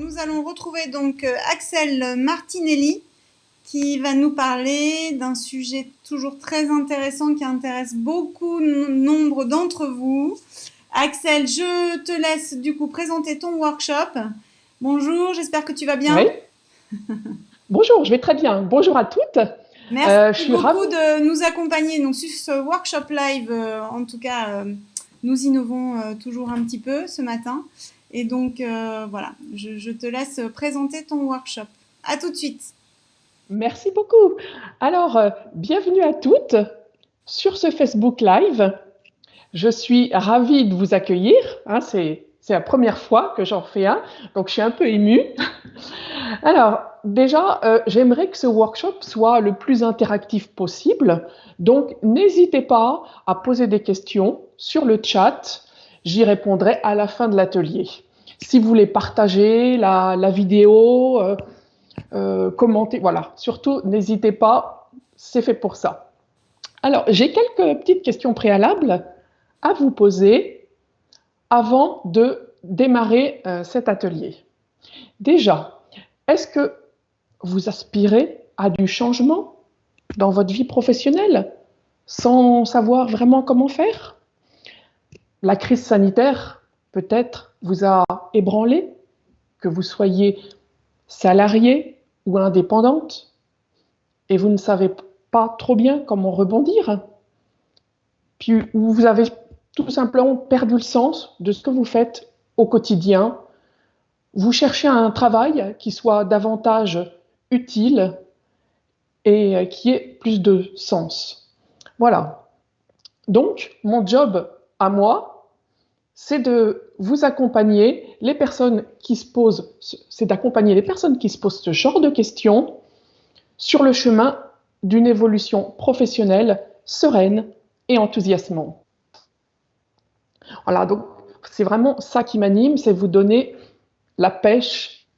Nous allons retrouver donc Axel Martinelli qui va nous parler d'un sujet toujours très intéressant qui intéresse beaucoup nombre d'entre vous. Axel, je te laisse du coup présenter ton workshop. Bonjour, j'espère que tu vas bien. Oui, bonjour, je vais très bien. Bonjour à toutes. Merci Je suis ravie. beaucoup de nous accompagner donc, sur ce workshop live. En tout cas, nous innovons toujours un petit peu ce matin. Et donc, voilà, je te laisse présenter ton workshop. À tout de suite. Merci beaucoup. Alors, bienvenue à toutes sur ce Facebook Live. Je suis ravie de vous accueillir. Hein, c'est la première fois que j'en fais un, donc je suis un peu émue. Alors, déjà, j'aimerais que ce workshop soit le plus interactif possible. Donc, n'hésitez pas à poser des questions sur le chat. J'y répondrai à la fin de l'atelier. Si vous voulez partager la vidéo, commenter, voilà. Surtout, n'hésitez pas, c'est fait pour ça. Alors, j'ai quelques petites questions préalables à vous poser avant de démarrer cet atelier. Déjà, est-ce que vous aspirez à du changement dans votre vie professionnelle sans savoir vraiment comment faire? La crise sanitaire, peut-être, vous a ébranlé, que vous soyez salarié ou indépendante, et vous ne savez pas trop bien comment rebondir. Puis vous avez tout simplement perdu le sens de ce que vous faites au quotidien. Vous cherchez un travail qui soit davantage utile et qui ait plus de sens. Voilà. Donc, mon job à moi, c'est de vous accompagner, les personnes qui se posent, c'est d'accompagner les personnes qui se posent ce genre de questions sur le chemin d'une évolution professionnelle sereine et enthousiasmante. Voilà, donc c'est vraiment ça qui m'anime, c'est vous donner la pêche,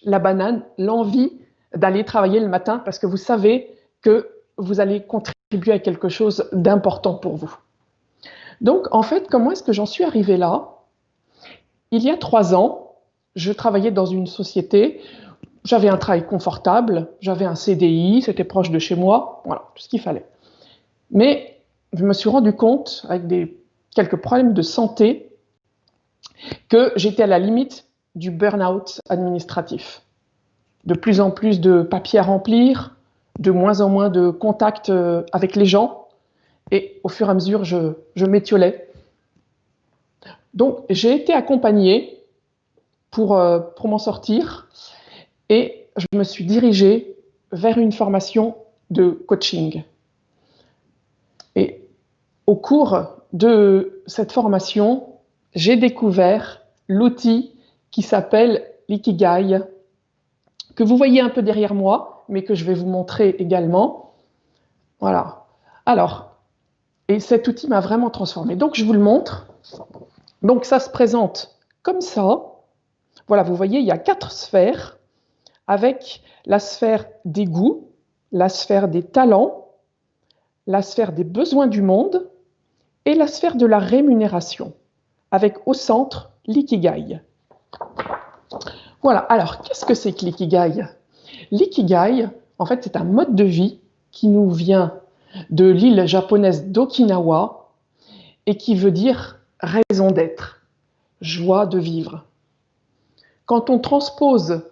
la banane, l'envie d'aller travailler le matin parce que vous savez que vous allez contribuer à quelque chose d'important pour vous. Donc, en fait, comment est-ce que j'en suis arrivée là? Il y a 3 ans, je travaillais dans une société, j'avais un travail confortable, j'avais un CDI, c'était proche de chez moi, voilà, tout ce qu'il fallait. Mais je me suis rendu compte, avec quelques problèmes de santé, que j'étais à la limite du burn-out administratif. De plus en plus de papiers à remplir, de moins en moins de contacts avec les gens, et au fur et à mesure, je m'étiolais. Donc, j'ai été accompagnée pour m'en sortir, et je me suis dirigée vers une formation de coaching. Et au cours de cette formation, j'ai découvert l'outil qui s'appelle l'ikigai, que vous voyez un peu derrière moi, mais que je vais vous montrer également. Voilà. Alors, et cet outil m'a vraiment transformée. Donc, je vous le montre. Donc, ça se présente comme ça. Voilà, vous voyez, il y a 4 sphères, avec la sphère des goûts, la sphère des talents, la sphère des besoins du monde et la sphère de la rémunération, avec au centre l'ikigai. Voilà, alors qu'est-ce que c'est que l'ikigai? L'ikigai, en fait, c'est un mode de vie qui nous vient de l'île japonaise d'Okinawa et qui veut dire raison d'être, joie de vivre. Quand on transpose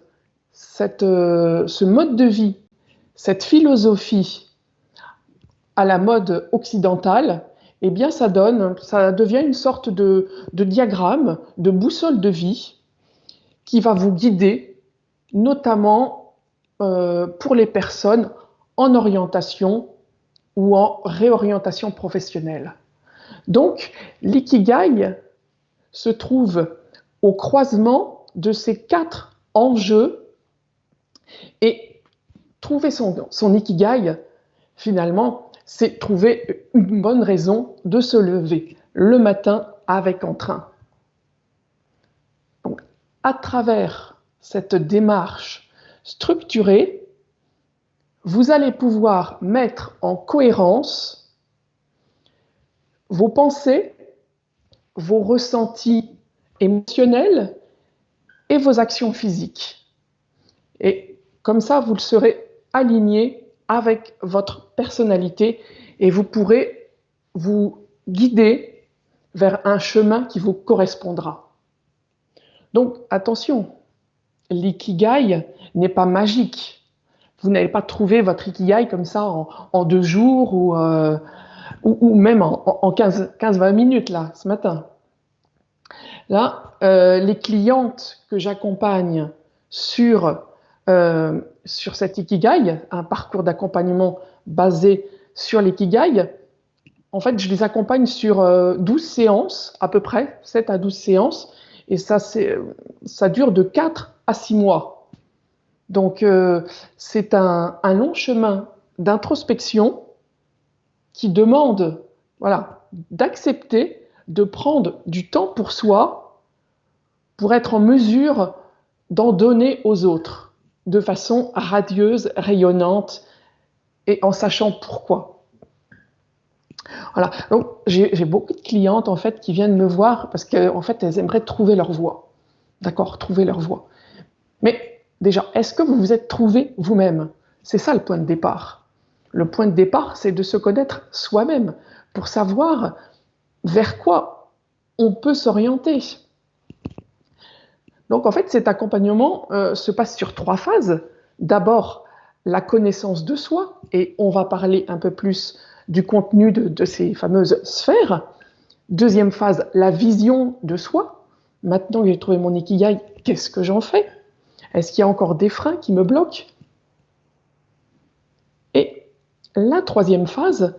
ce mode de vie, cette philosophie à la mode occidentale, eh bien ça devient une sorte de diagramme, de boussole de vie qui va vous guider, notamment pour les personnes en orientation ou en réorientation professionnelle. Donc, l'ikigai se trouve au croisement de ces 4 enjeux et trouver son ikigai, finalement, c'est trouver une bonne raison de se lever le matin avec entrain. Donc, à travers cette démarche structurée, vous allez pouvoir mettre en cohérence vos pensées, vos ressentis émotionnels et vos actions physiques. Et comme ça, vous le serez aligné avec votre personnalité et vous pourrez vous guider vers un chemin qui vous correspondra. Donc attention, l'ikigai n'est pas magique. Vous n'allez pas trouver votre ikigai comme ça en 2 jours ou même en 15-20 minutes là, ce matin. Là, les clientes que j'accompagne sur cet ikigai, un parcours d'accompagnement basé sur l'ikigai, en fait, je les accompagne sur 12 séances, à peu près, 7 à 12 séances, et ça dure de 4 à 6 mois. Donc, c'est un long chemin d'introspection qui demande d'accepter de prendre du temps pour soi pour être en mesure d'en donner aux autres de façon radieuse, rayonnante et en sachant pourquoi. Voilà. Donc, j'ai beaucoup de clientes en fait qui viennent me voir parce qu'en fait elles aimeraient trouver leur voie. D'accord, trouver leur voie. Mais déjà, est-ce que vous vous êtes trouvé vous-même? C'est ça le point de départ. Le point de départ, c'est de se connaître soi-même pour savoir vers quoi on peut s'orienter. Donc en fait, cet accompagnement se passe sur 3 phases. D'abord, la connaissance de soi, et on va parler un peu plus du contenu de ces fameuses sphères. Deuxième phase, la vision de soi. Maintenant que j'ai trouvé mon ikigai, qu'est-ce que j'en fais? Est-ce qu'il y a encore des freins qui me bloquent? Et la troisième phase,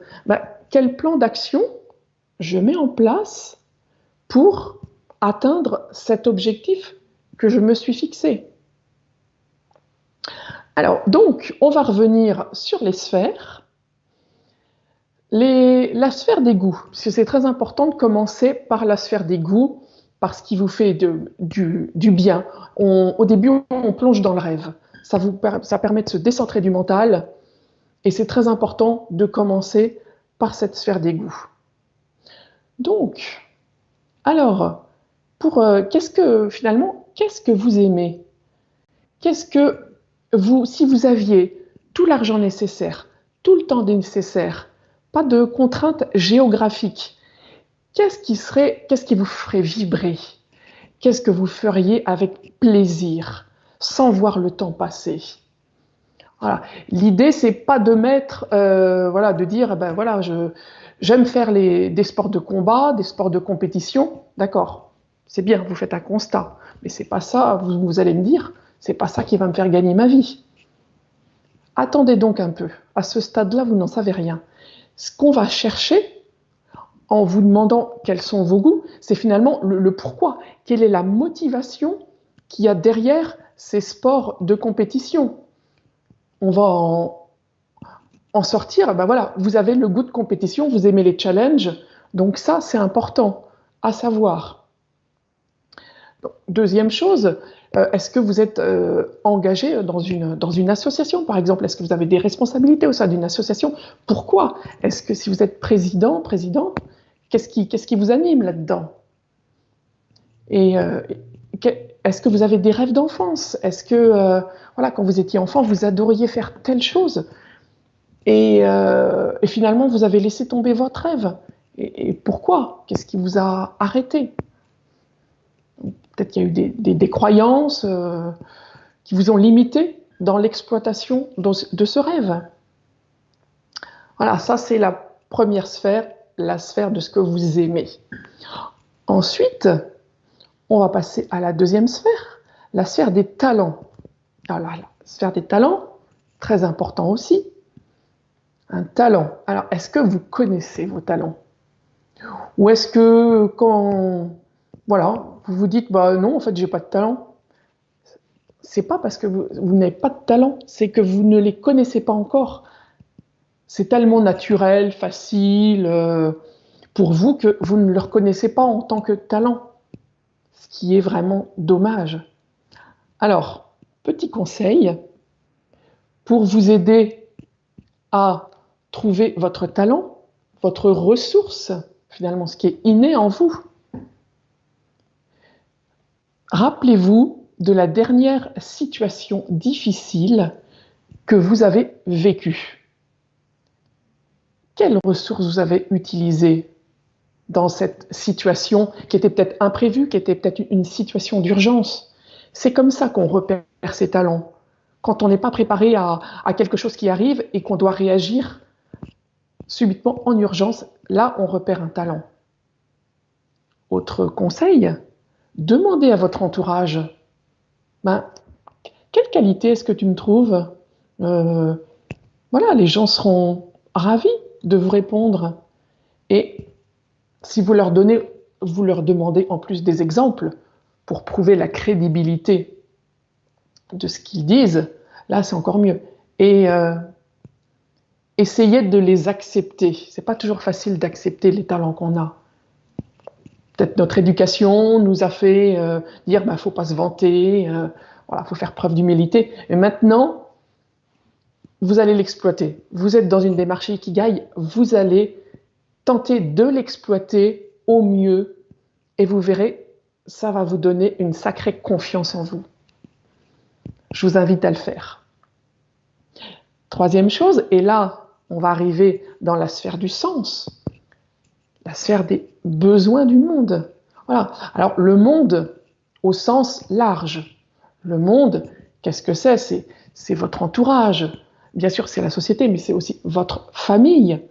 quel plan d'action je mets en place pour atteindre cet objectif que je me suis fixé? Alors, donc, on va revenir sur les sphères. La sphère des goûts, parce que c'est très important de commencer par la sphère des goûts, parce qu'il vous fait du bien. Au début, on plonge dans le rêve. Ça permet de se décentrer du mental, et c'est très important de commencer par cette sphère des goûts. Donc, alors, qu'est-ce que vous aimez? Si vous aviez tout l'argent nécessaire, tout le temps nécessaire, pas de contraintes géographiques, qu'est-ce qui vous ferait vibrer? Qu'est-ce que vous feriez avec plaisir, sans voir le temps passer? Voilà. L'idée, c'est pas de de dire, j'aime faire des sports de combat, des sports de compétition. D'accord, c'est bien, vous faites un constat, mais c'est pas ça. Vous allez me dire, c'est pas ça qui va me faire gagner ma vie. Attendez donc un peu. À ce stade-là, vous n'en savez rien. Ce qu'on va chercher, en vous demandant quels sont vos goûts, c'est finalement le pourquoi. Quelle est la motivation qu'il y a derrière ces sports de compétition? On va en sortir, vous avez le goût de compétition, vous aimez les challenges, donc ça, c'est important à savoir. Donc, deuxième chose, est-ce que vous êtes engagé dans une association, par exemple? Est-ce que vous avez des responsabilités au sein d'une association? Pourquoi? Est-ce que si vous êtes présidente, qu'est-ce qui vous anime là-dedans? Et est-ce que vous avez des rêves d'enfance? Est-ce que, quand vous étiez enfant, vous adoriez faire telle chose et finalement, vous avez laissé tomber votre rêve? Et pourquoi? Qu'est-ce qui vous a arrêté? Peut-être qu'il y a eu des croyances qui vous ont limité dans l'exploitation de ce rêve. Voilà, ça c'est la première sphère, la sphère de ce que vous aimez. Ensuite, on va passer à la deuxième sphère, la sphère des talents. Alors, la sphère des talents, très important aussi. Un talent. Alors, est-ce que vous connaissez vos talents? Ou est-ce que quand vous vous dites non, en fait, j'ai pas de talent. C'est pas parce que vous n'avez pas de talent, c'est que vous ne les connaissez pas encore. C'est tellement naturel, facile pour vous que vous ne le reconnaissez pas en tant que talent, ce qui est vraiment dommage. Alors, petit conseil pour vous aider à trouver votre talent, votre ressource, finalement ce qui est inné en vous. Rappelez-vous de la dernière situation difficile que vous avez vécue. Quelles ressources vous avez utilisées dans cette situation qui était peut-être imprévue, qui était peut-être une situation d'urgence? C'est comme ça qu'on repère ses talents. Quand on n'est pas préparé à quelque chose qui arrive et qu'on doit réagir subitement en urgence, là on repère un talent. Autre conseil, demandez à votre entourage, quelle qualité est-ce que tu me trouves? Voilà, les gens seront ravis de vous répondre. Et si vous leur demandez en plus des exemples pour prouver la crédibilité de ce qu'ils disent, là c'est encore mieux. Et essayez de les accepter. C'est pas toujours facile d'accepter les talents qu'on a. Peut-être notre éducation nous a fait dire faut pas se vanter, voilà, faut faire preuve d'humilité. Et maintenant, vous allez l'exploiter. Vous êtes dans une démarche Ikigai, vous allez tenter de l'exploiter au mieux et vous verrez, ça va vous donner une sacrée confiance en vous. Je vous invite à le faire. Troisième chose, et là, on va arriver dans la sphère du sens, la sphère des besoins du monde. Voilà. Alors, le monde au sens large. Le monde, qu'est-ce que c'est? C'est votre entourage. Bien sûr, c'est la société, mais c'est aussi votre famille.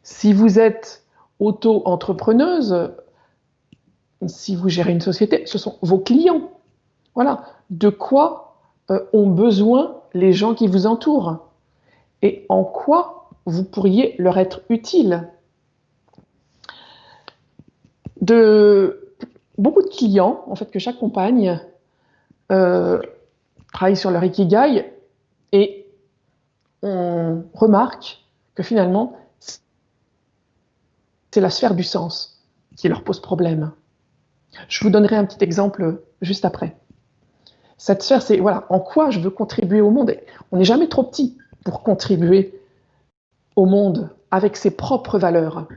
Si vous êtes auto-entrepreneuse, si vous gérez une société, ce sont vos clients. Voilà. De quoi ont besoin les gens qui vous entourent? Et en quoi vous pourriez leur être utile? Beaucoup de clients, en fait, que j'accompagne, travaillent sur leur Ikigai et on remarque que finalement, c'est la sphère du sens qui leur pose problème. Je vous donnerai un petit exemple juste après. Cette sphère, c'est voilà, en quoi je veux contribuer au monde. On n'est jamais trop petit pour contribuer au monde avec ses propres valeurs.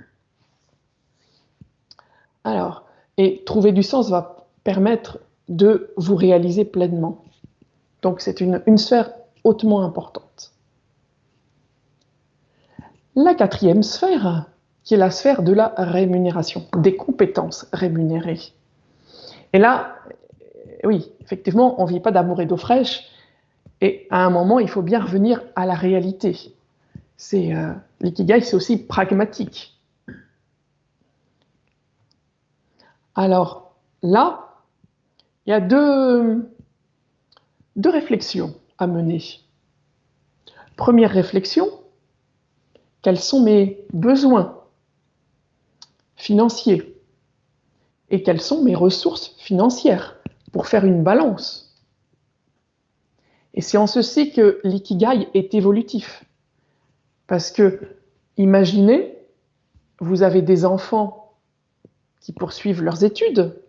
Alors, et trouver du sens va permettre de vous réaliser pleinement. Donc c'est une sphère hautement importante. La quatrième sphère, qui est la sphère de la rémunération, des compétences rémunérées. Et là, oui, effectivement, on ne vit pas d'amour et d'eau fraîche, et à un moment, il faut bien revenir à la réalité. L'ikigai, c'est aussi pragmatique. Alors là, il y a deux réflexions à mener. Première réflexion, quels sont mes besoins financiers et quelles sont mes ressources financières pour faire une balance? Et c'est en ceci que l'ikigai est évolutif. Parce que, imaginez, vous avez des enfants qui poursuivent leurs études,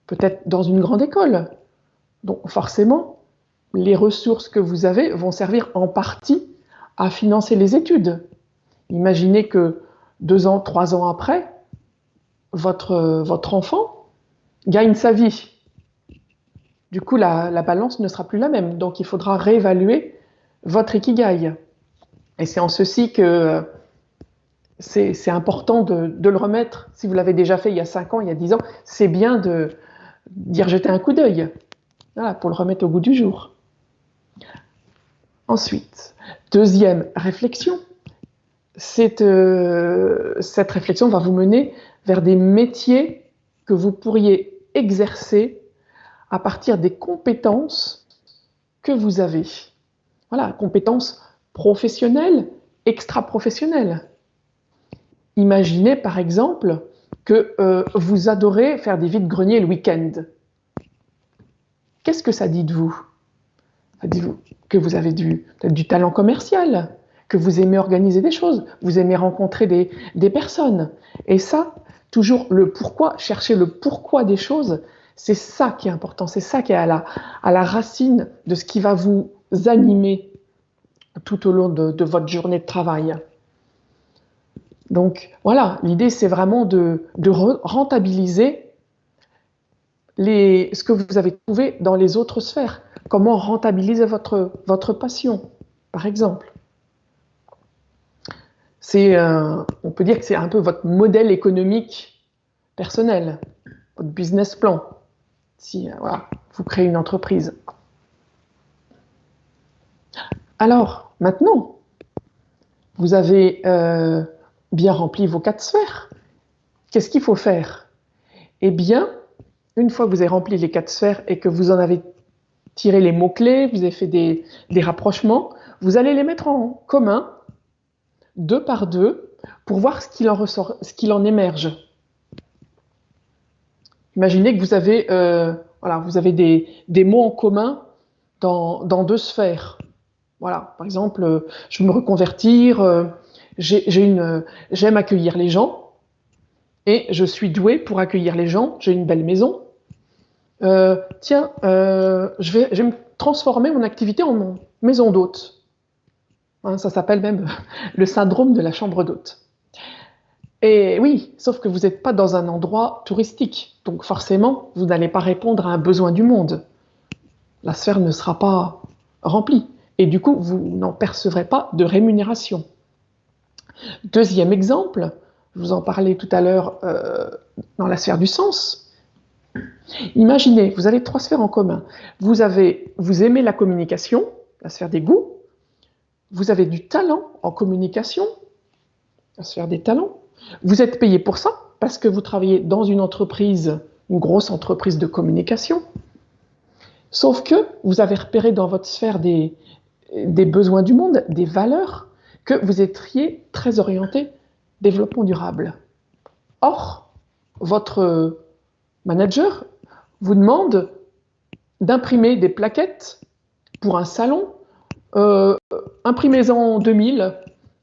peut-être dans une grande école. Donc forcément, les ressources que vous avez vont servir en partie à financer les études. Imaginez que 2 ans, 3 ans après, votre enfant gagne sa vie. Du coup, la balance ne sera plus la même. Donc il faudra réévaluer votre ikigai. Et c'est en ceci que c'est important de le remettre. Si vous l'avez déjà fait il y a 5 ans, il y a 10 ans, c'est bien d'y rejeter un coup d'œil, voilà, pour le remettre au goût du jour. Ensuite, deuxième réflexion, cette réflexion va vous mener vers des métiers que vous pourriez exercer à partir des compétences que vous avez. Voilà, compétences professionnelles, extra-professionnelles. Imaginez par exemple que vous adorez faire des vides-greniers le week-end. Qu'est-ce que ça dit de vous? Ça dit que vous avez peut-être du talent commercial, que vous aimez organiser des choses, vous aimez rencontrer des personnes. Et ça, toujours le pourquoi, chercher le pourquoi des choses, c'est ça qui est important, c'est ça qui est à la racine de ce qui va vous animer tout au long de votre journée de travail. Donc voilà, l'idée c'est vraiment de rentabiliser ce que vous avez trouvé dans les autres sphères. Comment rentabiliser votre passion, par exemple. On peut dire que c'est un peu votre modèle économique personnel, votre business plan, si voilà, vous créez une entreprise. Alors, maintenant, vous avez bien rempli vos 4 sphères. Qu'est-ce qu'il faut faire? Eh bien, une fois que vous avez rempli les 4 sphères et que vous en avez tiré les mots-clés, vous avez fait des rapprochements, vous allez les mettre en commun, 2 par 2, pour voir ce qu'il en ressort, ce qu'il en émerge. Imaginez que vous avez, vous avez des mots en commun dans 2 sphères. Voilà, par exemple, je veux me reconvertir, j'aime accueillir les gens et je suis douée pour accueillir les gens, j'ai une belle maison. Je vais me transformer mon activité en maison d'hôte. Hein, ça s'appelle même le syndrome de la chambre d'hôte. Et oui, sauf que vous n'êtes pas dans un endroit touristique, donc forcément, vous n'allez pas répondre à un besoin du monde. La sphère ne sera pas remplie, et du coup, vous n'en percevrez pas de rémunération. Deuxième exemple, je vous en parlais tout à l'heure dans la sphère du sens. Imaginez, vous avez 3 sphères en commun. Vous aimez la communication, la sphère des goûts. Vous avez du talent en communication, la sphère des talents. Vous êtes payé pour ça parce que vous travaillez dans une entreprise, une grosse entreprise de communication. Sauf que vous avez repéré dans votre sphère des besoins du monde, des valeurs, que vous étiez très orienté développement durable. Or, votre manager vous demande d'imprimer des plaquettes pour un salon, imprimez-en 2000,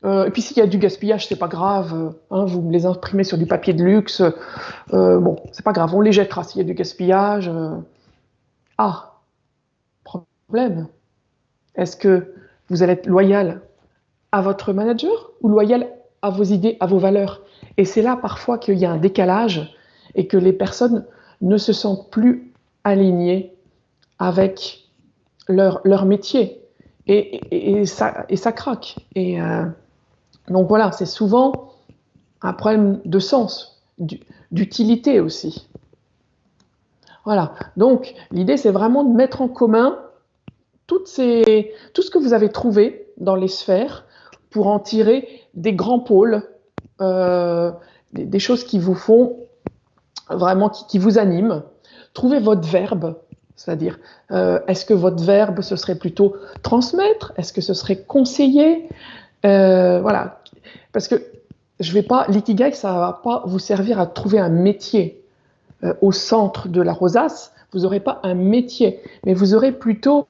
et puis s'il y a du gaspillage, c'est pas grave, hein, vous les imprimez sur du papier de luxe, bon, c'est pas grave, on les jettera s'il y a du gaspillage. Ah, problème. Est-ce que vous allez être loyal à votre manager ou loyal à vos idées, à vos valeurs? Et c'est là parfois qu'il y a un décalage et que les personnes ne se sentent plus alignées avec leur métier. Et ça craque. Donc voilà, c'est souvent un problème de sens, d'utilité aussi. Voilà, donc l'idée c'est vraiment de mettre en commun tout ce que vous avez trouvé dans les sphères pour en tirer des grands pôles, des choses qui vous font vraiment, qui vous animent. Trouvez votre verbe, c'est-à-dire, est-ce que votre verbe, ce serait plutôt transmettre? Est-ce que ce serait conseiller? Voilà, parce que l'ikigai, ça ne va pas vous servir à trouver un métier. Au centre de la rosace, vous n'aurez pas un métier, mais vous aurez plutôt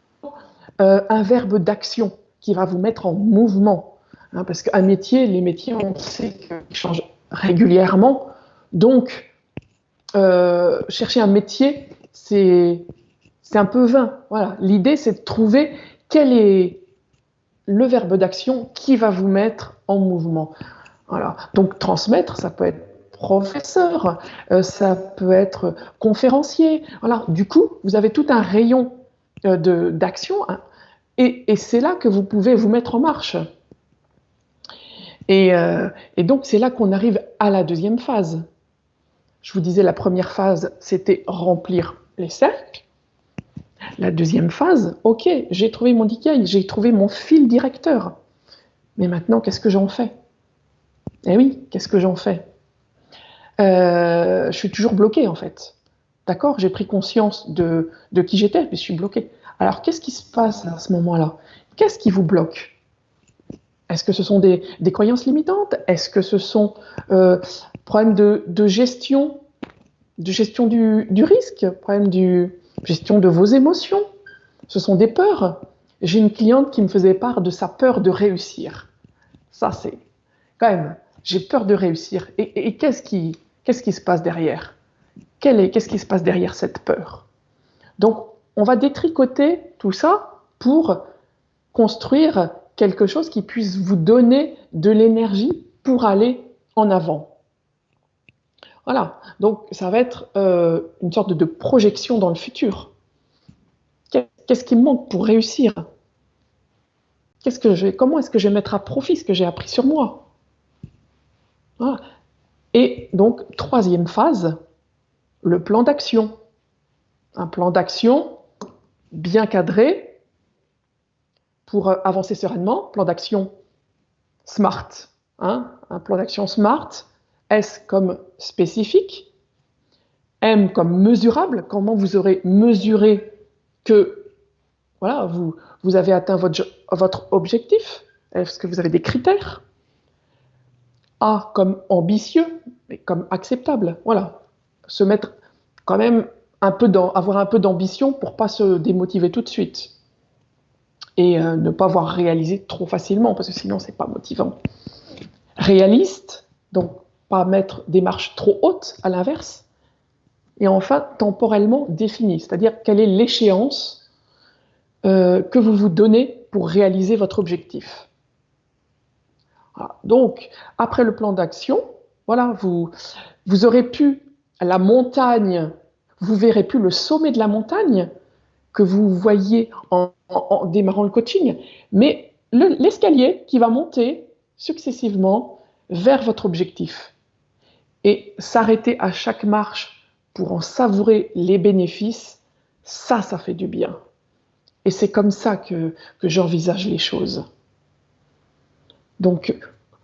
un verbe d'action qui va vous mettre en mouvement. Hein, parce qu'un métier, les métiers, on sait qu'ils changent régulièrement. Donc, chercher un métier, c'est un peu vain. Voilà. L'idée, c'est de trouver quel est le verbe d'action qui va vous mettre en mouvement. Voilà. Donc, transmettre, ça peut être professeur, ça peut être conférencier. Voilà. Du coup, vous avez tout un rayon d'action, hein, et c'est là que vous pouvez vous mettre en marche. Et donc, c'est là qu'on arrive à la deuxième phase. Je vous disais, la première phase, c'était remplir les cercles. La deuxième phase, ok, j'ai trouvé mon ikigai, j'ai trouvé mon fil directeur. Mais maintenant, qu'est-ce que j'en fais? Eh oui, qu'est-ce que j'en fais? Je suis toujours bloquée, en fait. D'accord? J'ai pris conscience de qui j'étais, mais je suis bloquée. Alors, qu'est-ce qui se passe à ce moment-là? Qu'est-ce qui vous bloque? Est-ce que ce sont des croyances limitantes? Est-ce que ce sont problèmes de gestion du risque, problèmes de gestion de vos émotions? Ce sont des peurs. J'ai une cliente qui me faisait part de sa peur de réussir. Ça, c'est quand même, j'ai peur de réussir. Et qu'est-ce qui se passe derrière? Qu'est-ce qui se passe derrière cette peur? Donc, on va détricoter tout ça pour construire quelque chose qui puisse vous donner de l'énergie pour aller en avant. Voilà. Donc, ça va être une sorte de projection dans le futur. Qu'est-ce qui me manque pour réussir? Comment est-ce que je vais mettre à profit ce que j'ai appris sur moi? Voilà. Et donc, troisième phase, le plan d'action. Un plan d'action bien cadré pour avancer sereinement. Plan d'action SMART. Hein, un plan d'action SMART. S comme spécifique. M comme mesurable. Comment vous aurez mesuré que voilà, vous avez atteint votre objectif? Est-ce que vous avez des critères? A comme ambitieux, mais comme acceptable. Voilà. Se mettre quand même avoir un peu d'ambition pour ne pas se démotiver tout de suite. Et ne pas voir réaliser trop facilement, parce que sinon, ce n'est pas motivant. Réaliste, donc pas mettre des marches trop hautes, à l'inverse. Et enfin, temporellement défini, c'est-à-dire quelle est l'échéance que vous vous donnez pour réaliser votre objectif. Voilà. Donc, après le plan d'action, voilà, vous aurez pu la montagne, vous verrez plus le sommet de la montagne que vous voyez en démarrant le coaching, mais l'escalier qui va monter successivement vers votre objectif. Et s'arrêter à chaque marche pour en savourer les bénéfices, ça fait du bien. Et c'est comme ça que j'envisage les choses. Donc,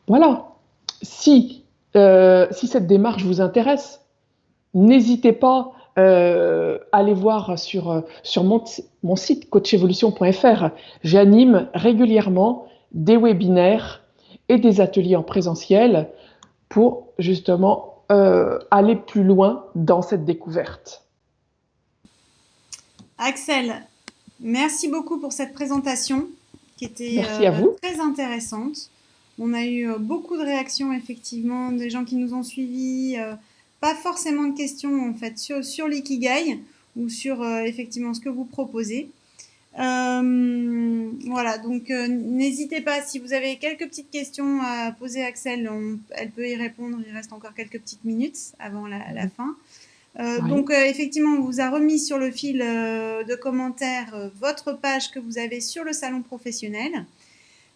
voilà. Si cette démarche vous intéresse, n'hésitez pas à aller voir sur mon site coachevolution.fr. J'anime régulièrement des webinaires et des ateliers en présentiel pour justement aller plus loin dans cette découverte. Axel, merci beaucoup pour cette présentation qui était très intéressante. On a eu beaucoup de réactions, effectivement, des gens qui nous ont suivis, pas forcément de questions en fait sur l'ikigai ou sur effectivement ce que vous proposez. Voilà, donc n'hésitez pas, si vous avez quelques petites questions à poser à Axel, elle peut y répondre, il reste encore quelques petites minutes avant la fin. Oui. Donc effectivement, on vous a remis sur le fil de commentaires votre page que vous avez sur le salon professionnel.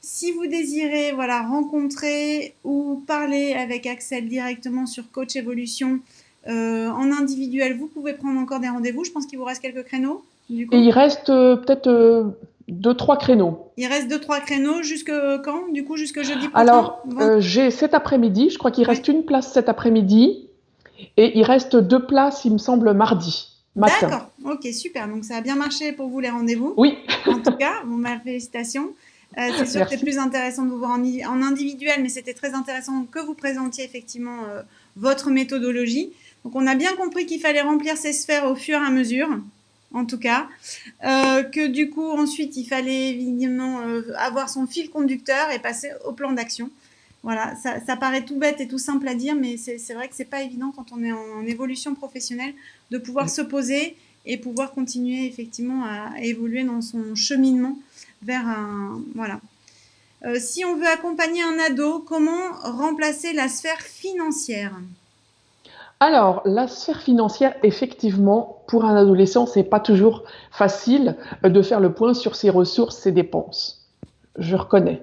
Si vous désirez rencontrer ou parler avec Axel directement sur Coach Evolution en individuel, vous pouvez prendre encore des rendez-vous. Je pense qu'il vous reste quelques créneaux. Du coup. Et il reste peut-être 2-3 créneaux. Il reste 2-3 créneaux. Jusque quand? Du coup, jusque jeudi prochain? Alors, j'ai cet après-midi. Je crois qu'il reste une place cet après-midi. Et il reste 2 places, il me semble, mardi matin. D'accord. Ok, super. Donc, ça a bien marché pour vous les rendez-vous. Oui. En tout cas, félicitations. C'est sûr que c'est plus intéressant de vous voir en individuel, mais c'était très intéressant que vous présentiez effectivement votre méthodologie. Donc, on a bien compris qu'il fallait remplir ces sphères au fur et à mesure, en tout cas. Que du coup, ensuite, il fallait évidemment avoir son fil conducteur et passer au plan d'action. Voilà, ça paraît tout bête et tout simple à dire, mais c'est vrai que c'est pas évident quand on est en évolution professionnelle de pouvoir se poser et pouvoir continuer effectivement à évoluer dans son cheminement vers un... Voilà. Si on veut accompagner un ado, comment remplacer la sphère financière? Alors, la sphère financière, effectivement, pour un adolescent, c'est pas toujours facile de faire le point sur ses ressources, ses dépenses. Je reconnais.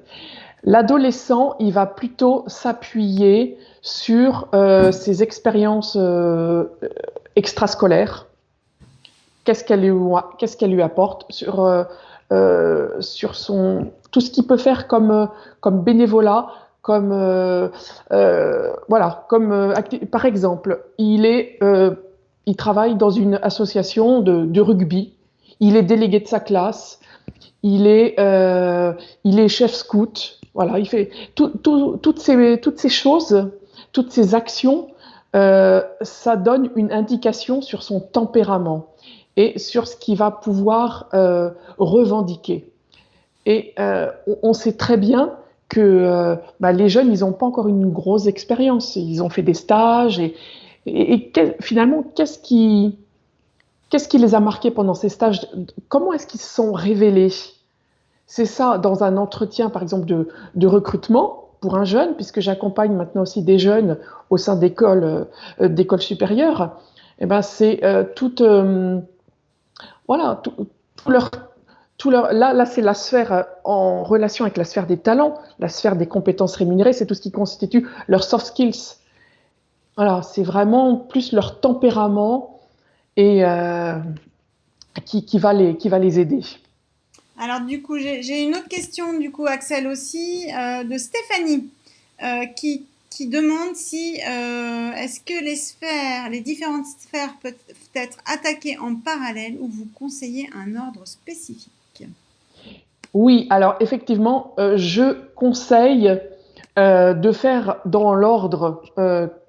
L'adolescent, il va plutôt s'appuyer sur ses expériences extrascolaires. Qu'est-ce qu'elle lui apporte sur tout ce qu'il peut faire comme bénévolat, par exemple, il travaille dans une association de rugby, il est délégué de sa classe, il est chef scout. Voilà, il fait toutes ces choses, toutes ces actions, ça donne une indication sur son tempérament et sur ce qu'il va pouvoir revendiquer. Et on sait très bien que les jeunes, ils n'ont pas encore une grosse expérience. Ils ont fait des stages finalement, qu'est-ce qui les a marqués pendant ces stages? Comment est-ce qu'ils se sont révélés? C'est ça, dans un entretien, par exemple, de recrutement, pour un jeune, puisque j'accompagne maintenant aussi des jeunes au sein d'écoles supérieures, eh ben c'est voilà, tout leur, là, c'est la sphère en relation avec la sphère des talents, la sphère des compétences rémunérées, c'est tout ce qui constitue leurs soft skills. Voilà, c'est vraiment plus leur tempérament et qui va les aider. Alors du coup, j'ai une autre question, du coup, Axel aussi, de Stéphanie, qui demande si est-ce que les différentes sphères peuvent être attaquées en parallèle ou vous conseillez un ordre spécifique? Oui, alors effectivement, je conseille de faire dans l'ordre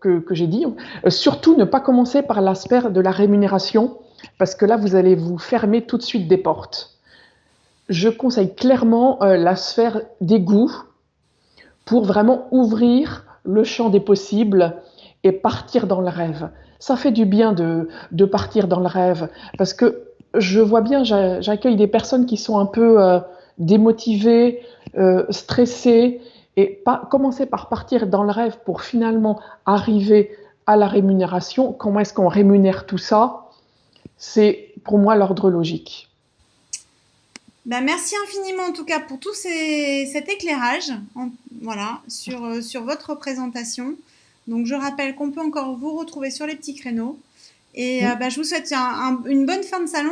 que j'ai dit. Surtout ne pas commencer par la sphère de la rémunération, parce que là, vous allez vous fermer tout de suite des portes. Je conseille clairement la sphère des goûts pour vraiment ouvrir le champ des possibles et partir dans le rêve. Ça fait du bien de partir dans le rêve, parce que je vois bien, j'accueille des personnes qui sont un peu démotivées, stressées, et commencer par partir dans le rêve pour finalement arriver à la rémunération. Comment est-ce qu'on rémunère tout ça? C'est pour moi l'ordre logique. Ben, merci infiniment en tout cas pour cet éclairage voilà, sur votre présentation. Donc je rappelle qu'on peut encore vous retrouver sur les petits créneaux. Et ben, je vous souhaite une bonne fin de salon,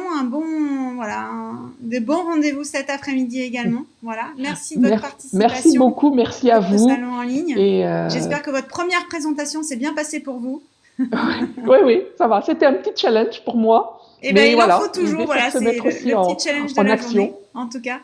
des bons rendez-vous cet après-midi également. Voilà, merci de votre Merci participation beaucoup, merci à au vous. salon en ligne. Et J'espère que votre première présentation s'est bien passée pour vous. oui, oui, ça va. C'était un petit challenge pour moi. Et ben, Mais il en voilà, faut toujours, l'idée c'est de voilà, se c'est mettre aussi le petit challenge de en la action. journée, en tout cas.